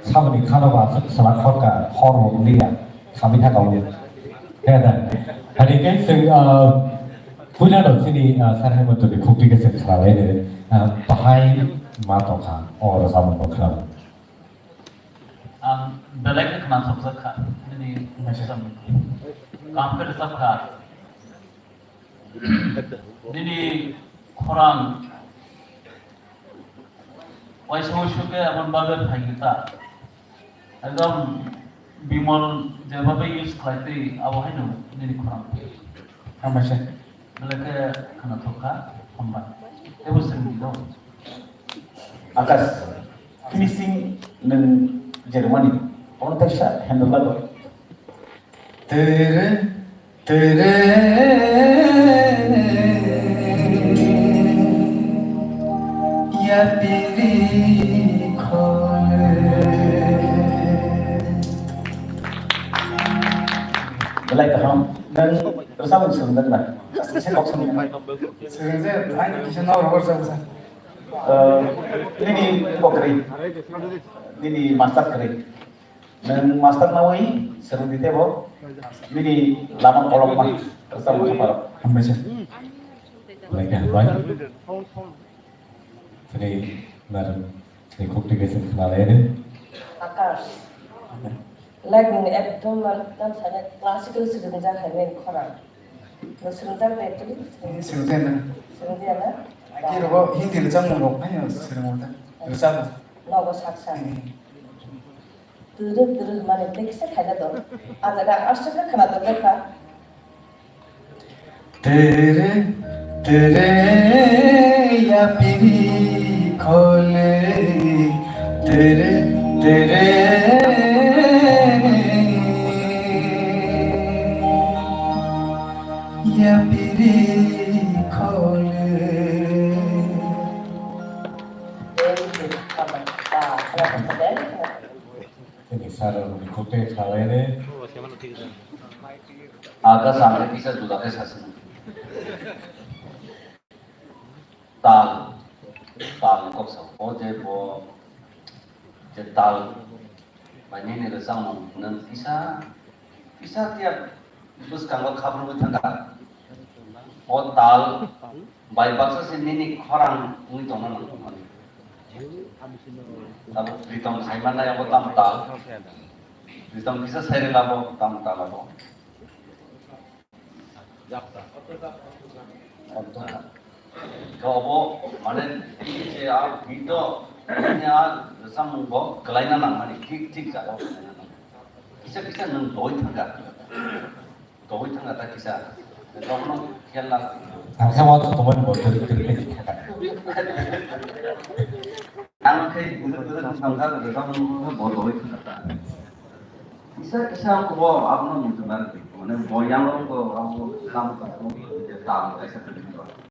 사모님 카노바 스마트폰과 호르몬 리아 카미타 가오리 해다 하니까 분야로 쓰니 사람의 것들이 국리에서 살아내는 바하이 마토카 어로 사는 거 그럼 बेलेग खाना सबसे खा काम कर सब खा दिनी खुरान वैसे शुके अपन बाबे भाईता एकदम बिमल जेबाबे यूज खाते अब है नो दिनी खुरान हम ऐसे बेलेग खाना थोका हम बात ये वो संगीत हो आकाश फिनिशिंग नन Jermani, orang tersa handle lagu. तेरे तेरे या तेरी खोले Belai kaham dan bersama sebentar lah. Saya kok sebentar. Sebenarnya hanya kisah nawar bersama. Ini pokri, ini master kri. Dan master nawai seru di tebo. Ini lama kolom mah bersama sama. हम ऐसे लेकिन भाई jadi naran ini 국리에서 살아내는 आकाश like एकदम एकदम सारे classical सुरंजा है मेरे खोरा तो सुरंजा बेहतरी sebenarnya सुरंजा ना kira kok hindi lecang mau hanya sering orang bersama. नौगो साथ साथ तुरु तुरु माने देखसे खाना दो आज अगर आश्चर्य खाना दो देखा तेरे तेरे या पीरी खोले तेरे तेरे या पीरी खोले Ini saran di kote khalene. Agak sampai bisa juga ke sasana. Tal kok sa. Oje bo je tal banyak ni resang nan bisa tiap bus kanggo khabar bu thanga. O tal bai baksa se nini khorang uni tong nan. Tabu pritong saiman na yabo tam tal. Pritong bisa saire labo tam tal labo. Kalau mana ini video ini sama kelainan mana tik kalau kisah nung doi tangga tak kisah kalau nung kialah Angsa waktu teman bodoh itu kan. anu kayak bener-bener tangga sama bodoh itu kata kisah aku bawa apa nung itu nanti mana boyang lo aku kamu tahu tahu kisah